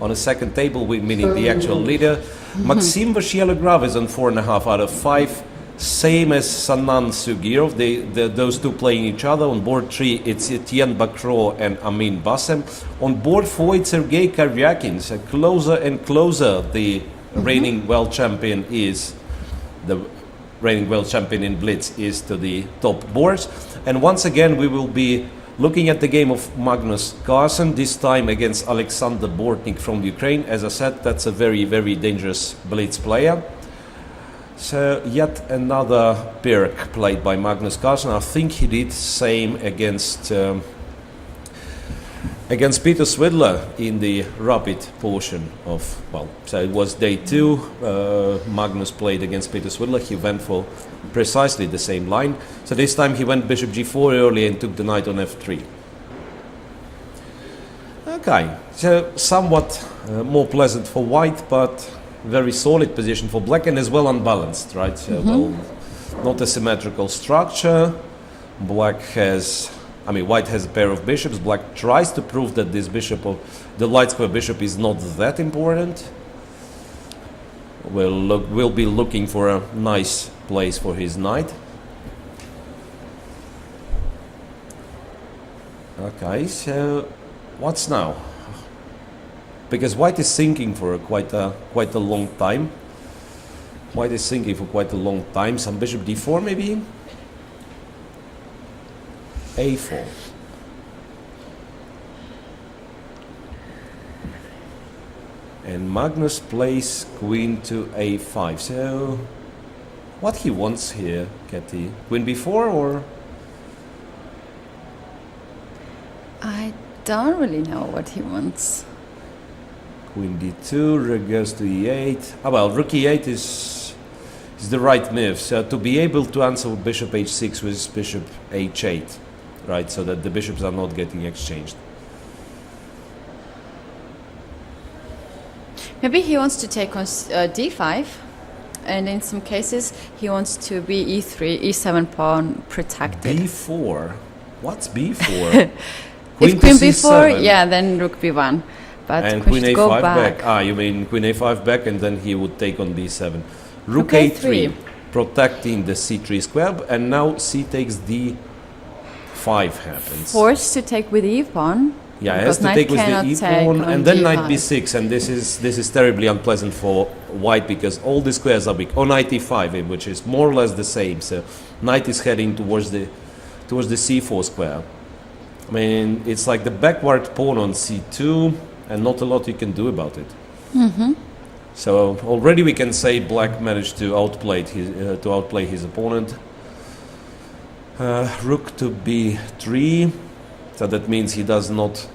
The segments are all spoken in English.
on a second table, meaning the actual leader. Maxim Vashielograf is on 4.5 out of 5. Same as Sanan Sugirov. Those two playing each other. On board 3, it's Etienne Bacro and Amin Bassem. On board 4, it's Sergei Karyakin. So closer and closer the reigning world champion is. The reigning world champion in Blitz is to the top boards. And once again, we will be looking at the game of Magnus Kарлsен, this time against Alexander Bортник from Ukraine. As I said, that's a very, very dangerous Blitz player. So yet another Pirk played by Magnus Kарлsен. I think he did same against Peter Swidler in the rapid portion of, well, so it was day 2. Magnus played against Peter Swidler. He went for precisely the same line. So this time he went bishop g4 early and took the knight on f3. Okay, so somewhat more pleasant for white, but very solid position for black, and as well unbalanced, right? So, well, not a symmetrical structure. White has a pair of bishops. Black tries to prove that this bishop, the light square bishop, is not that important. We'll be looking for a nice place for his knight. Okay, so what's now? Because white is thinking for quite a long time. White is thinking for quite a long time. Some bishop d4 maybe. a4. And Magnus plays queen to a5. So what he wants here, Katie? Queen b4 or? I don't really know what he wants. Queen d2, rook goes to e8. Well, rook e8 is the right move. So to be able to answer with bishop h6 with bishop h8, right? So that the bishops are not getting exchanged. Maybe he wants to take on d5, and in some cases he wants to be e3, e7 pawn protected. b4? What's b4? If queen b4, yeah, then rook b1. But and queen a5 back. Ah, you mean queen a5 back, and then he would take on b7. Rook a3, protecting the c3 square, and now c takes d5 happens. Forced to take with e pawn. Yeah, it has to take with the e pawn, and then knight b6, and this is terribly unpleasant for white because all the squares are big. Or knight e5, which is more or less the same. So knight is heading towards the c4 square. I mean, it's like the backward pawn on c2. And not a lot you can do about it. So already we can say black managed to outplay his opponent. Rook to b3. So that means he does not.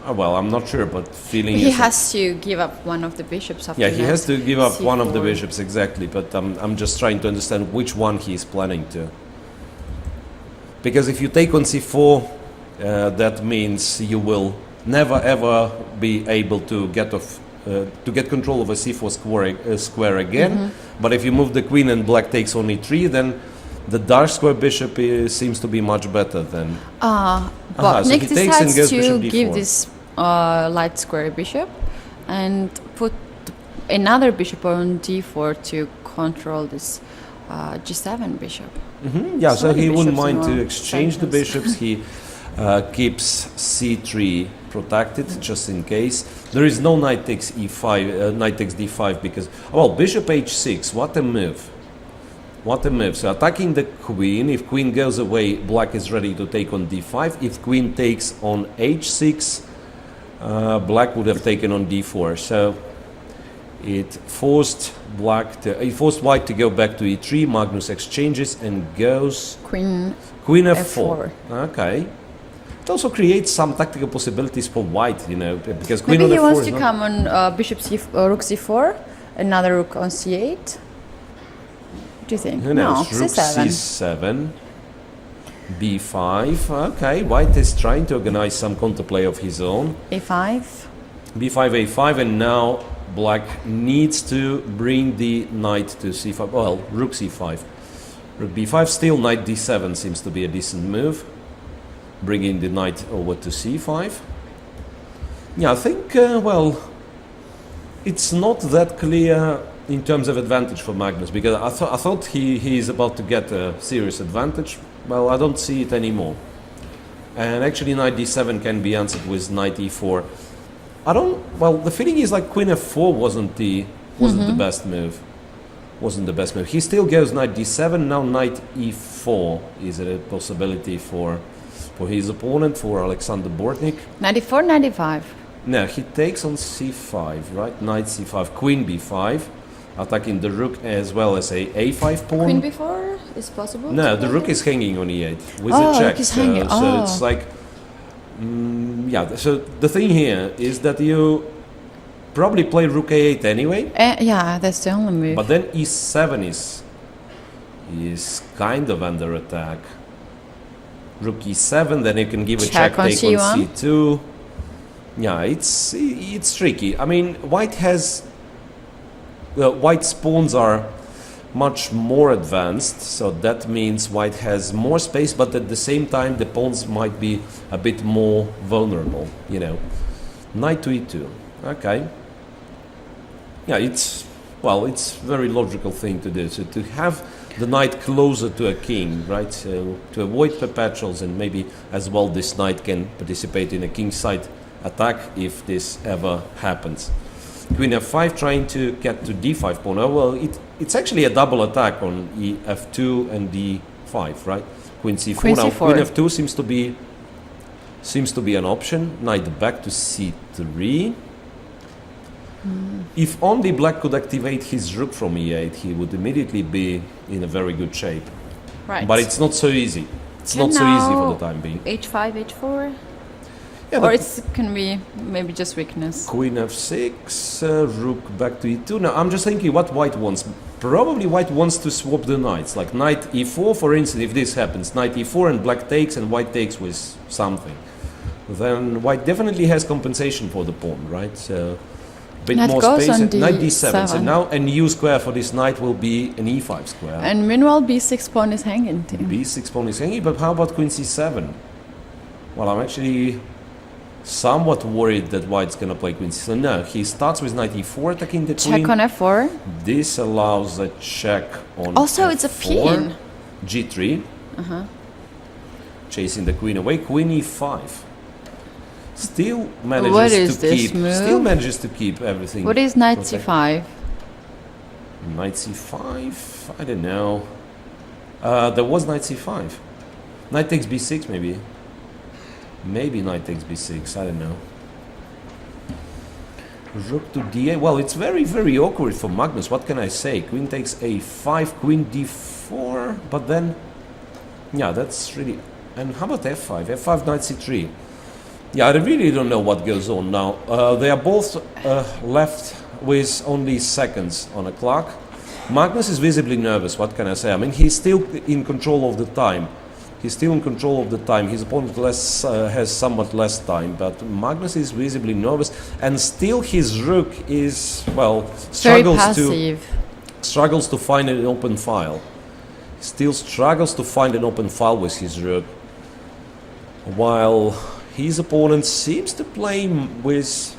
Well, I'm not sure, but feeling he has to give up one of the bishops. After he has to give up c4. one of the bishops exactly. But I'm just trying to understand which one he is planning to. Because if you take on c4, that means you will never ever be able to get control of a c4 square again. But if you move the queen and black takes on e3, then the dark square bishop seems to be much better than. Bортnik so decides to give this light square bishop and put another bishop on d4 to control this g7 bishop. Yeah, so he wouldn't mind to exchange the bishops. He keeps c3 protected just in case. There is no knight takes e5, knight takes d5 because, well, bishop h6, what a move. What a move. So attacking the queen, if queen goes away, black is ready to take on d5. If queen takes on h6, black would have taken on d4. So it forced white to go back to e3. Magnus exchanges and goes queen f4. Okay. It also creates some tactical possibilities for white, you know, because queen maybe on he f4 wants to come on bishop rook c4, another rook on c8. What do you think? Who knows? No, Rook c7, b5. Okay, white is trying to organize some counterplay of his own. a5. b5, a5, and now black needs to bring the knight to c5. Well, rook c5. Rook b5, still knight d7 seems to be a decent move. Bringing the knight over to c5. Yeah, I think, well, it's not that clear in terms of advantage for Magnus, because I thought he is about to get a serious advantage. Well, I don't see it anymore. And actually knight d7 can be answered with knight e4. Well, the feeling is like queen f4 wasn't the best move. Wasn't the best move. He still goes knight d7, now knight e4 is a possibility for his opponent, for Alexander Bортник. 94, 95. No, he takes on c5, right? Knight c5, queen b5, attacking the rook as well as a5 pawn. Queen b4 is possible? No, the rook is hanging on e8 with a check. Rook is hanging. So it's like, so the thing here is that you probably play rook a8 anyway. Yeah, that's the only move. But then e7 is kind of under attack. Rook e7, then you can give a check, take on c2. Yeah, it's tricky. I mean, white's pawns are much more advanced, so that means white has more space, but at the same time the pawns might be a bit more vulnerable, you know. Knight to e2. Okay. Yeah, it's very logical thing to do. So to have the knight closer to a king, right? So to avoid perpetuals, and maybe as well this knight can participate in a kingside attack if this ever happens. Queen f5 trying to get to d5 pawn. Oh, well, it's actually a double attack on f2 and d5, right? Queen c4. Queen now c4. queen f2 seems to be an option. Knight back to c3. If only black could activate his rook from e8, he would immediately be in a very good shape. Right. But it's not so easy. It's not so easy for the time being. h5, h4? Yeah, or it can be maybe just weakness. Queen f6, rook back to e2. Now, I'm just thinking what white wants. Probably white wants to swap the knights. Like knight e4, for instance, if this happens. Knight e4 and black takes and white takes with something. Then white definitely has compensation for the pawn, right? So a bit more space. Knight d7. So now a new square for this knight will be an e5 square. And meanwhile, b6 pawn is hanging too. b6 pawn is hanging, but how about queen c7? Well, I'm actually somewhat worried that white's going to play queen c7. No, he starts with knight e4, attacking the queen. Check on f4. This allows a check on also, f4. it's a pion. g3. Chasing the queen away. Queen e5. Still manages to keep everything. What is knight c5? Knight c5? I don't know. There was knight c5. Knight takes b6 maybe. Maybe knight takes b6, I don't know. Rook to d8. Well, it's very, very awkward for Magnus. What can I say? Queen takes a5, queen d4, but then... Yeah, that's really... And how about f5? f5, knight c3. Yeah, I really don't know what goes on now. They are both left with only seconds on a clock. Magnus is visibly nervous, what can I say? I mean, he's still in control of the time. His opponent has somewhat less time, but Magnus is visibly nervous, and still his rook is, well, struggles to find an open file. Still struggles to find an open file with his rook, while his opponent seems to play with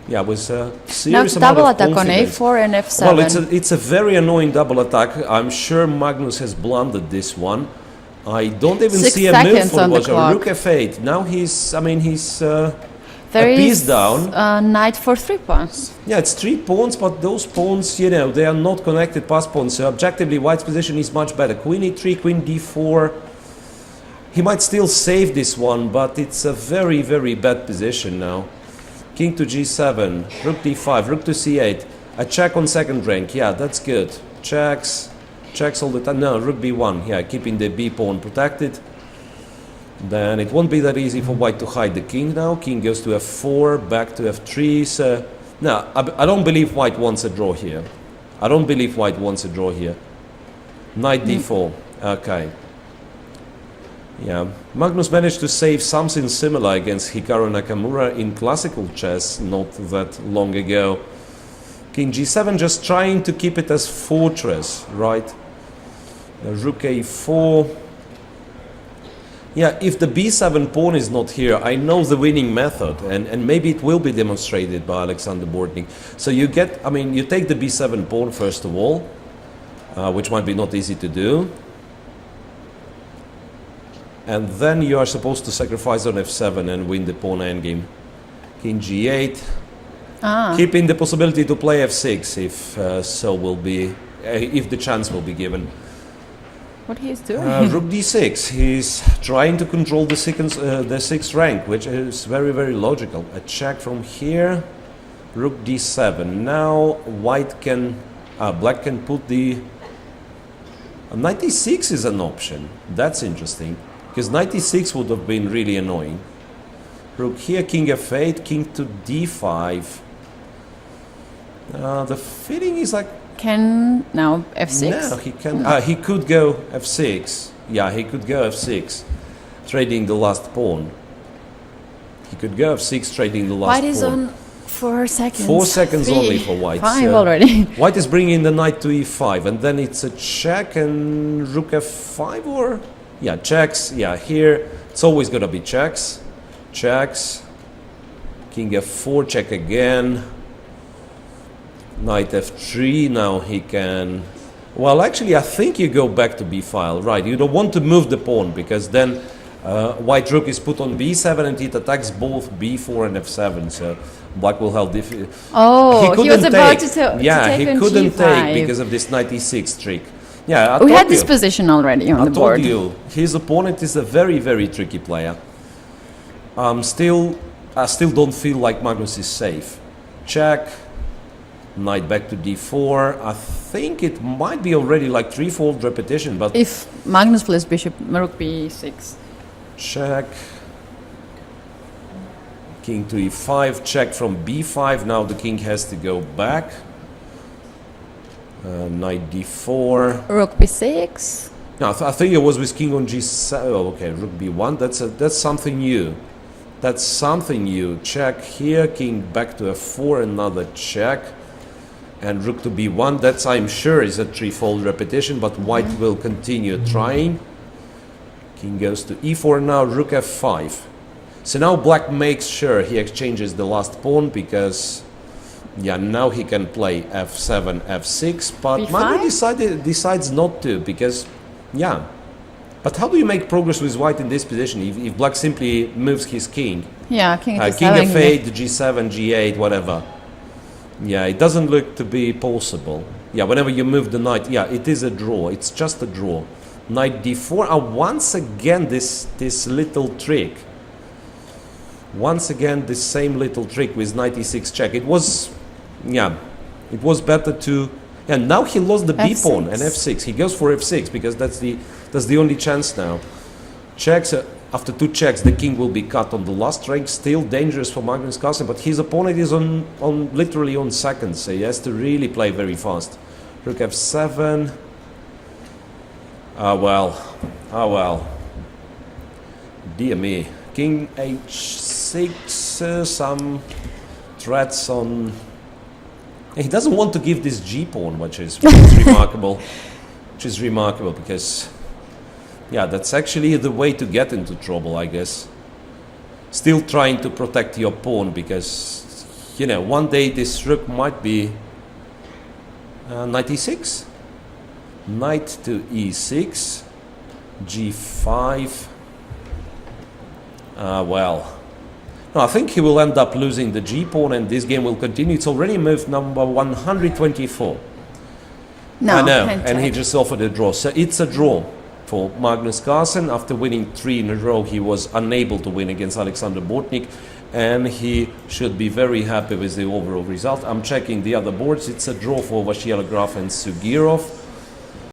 a serious amount of confidence. Double attack on a4 and f7. Well, it's a very annoying double attack. I'm sure Magnus has blundered this one. I don't even see a move for rook f8. Now he's a piece down. Knight for 3 pawns. Yeah, it's 3 pawns, but those pawns, you know, they are not connected pass pawns. So objectively, white's position is much better. Queen e3, queen d4. He might still save this one, but it's a very, very bad position now. King to g7, rook d5, rook to c8. A check on second rank. Yeah, that's good. Checks all the time. No, rook b1. Yeah, keeping the b pawn protected. Then it won't be that easy for white to hide the king now. King goes to f4, back to f3. So, no, I don't believe white wants a draw here. Knight d4. Okay. Yeah, Magnus managed to save something similar against Hikaru Nakamura in classical chess not that long ago. King g7 just trying to keep it as fortress, right? Rook a4. Yeah, if the b7 pawn is not here, I know the winning method, and maybe it will be demonstrated by Alexander Bортник. So you get, I mean, you take the b7 pawn first of all, which might be not easy to do. And then you are supposed to sacrifice on f7 and win the pawn endgame. King g8, keeping the possibility to play f6 if so will be, if the chance will be given. What he is doing? Rook d6. He's trying to control the sixth rank, which is very, very logical. A check from here. Rook d7. Now white can, black can put the. Knight e6 is an option. That's interesting, because knight e6 would have been really annoying. Rook here, king f8, king to d5. The feeling is like. Can now f6? No, he can. He could go f6. Yeah, he could go f6, trading the last pawn. He could go f6, trading the last White pawn. is on 4 seconds. 4 seconds 3, only for white. 5 already. White is bringing the knight to e5, and then it's a check and rook f5, or yeah, checks. Yeah, here it's always gonna be checks, checks. King f4, check again. Knight f3, now he can. Well, actually, I think you go back to b file, right? You don't want to move the pawn, because then white rook is put on b7 and it attacks both b4 and f7. So black will have Oh, he was about to take he on couldn't g5. take because of this knight e6 trick. Yeah, we had this position already on the board. I told you, his opponent is a very, very tricky player. I still don't feel like Magnus is safe. Check. Knight back to d4. I think it might be already like threefold repetition, but if Magnus plays bishop, rook b6. Check. King to e5. Check from b5. Now the king has to go back. Knight d4. Rook b6. No, I think it was with king on g7. Oh, okay, rook b1. That's something new. That's something new. Check here. King back to f4. Another check. And rook to b1, that's, I'm sure, is a threefold repetition, but white will continue trying. King goes to e4 now, rook f5. So now black makes sure he exchanges the last pawn, because, yeah, now he can play f7, f6, but Magnus decides not to, because, yeah. But how do you make progress with white in this position if black simply moves his king? Yeah, king f8, g7, g8, whatever. Yeah, it doesn't look to be possible. Yeah, whenever you move the knight, yeah, it is a draw. It's just a draw. Knight d4. Once again, this little trick. Once again, this same little trick with knight e6 check. It was, yeah, it was better to. And now he lost the b pawn and f6. He goes for f6 because that's the only chance now. Checks. After 2 checks, the king will be cut on the last rank. Still dangerous for Magnus Carlsen, but his opponent is on literally on seconds, so he has to really play very fast. Rook f7. Well. Dear me. King h6. Some threats on. He doesn't want to give this g pawn, which is remarkable. Which is remarkable because. Yeah, that's actually the way to get into trouble, I guess. Still trying to protect your pawn, because, you know, one day this rook might be knight e6. Knight to e6. g5. Well. No, I think he will end up losing the g pawn, and this game will continue. It's already move number 124. No, I know, and he just offered a draw. So it's a draw for Magnus Carlsen. After winning 3 in a row, he was unable to win against Alexander Bортник, and he should be very happy with the overall result. I'm checking the other boards. It's a draw for Vachier-Lagrave and Sugirov.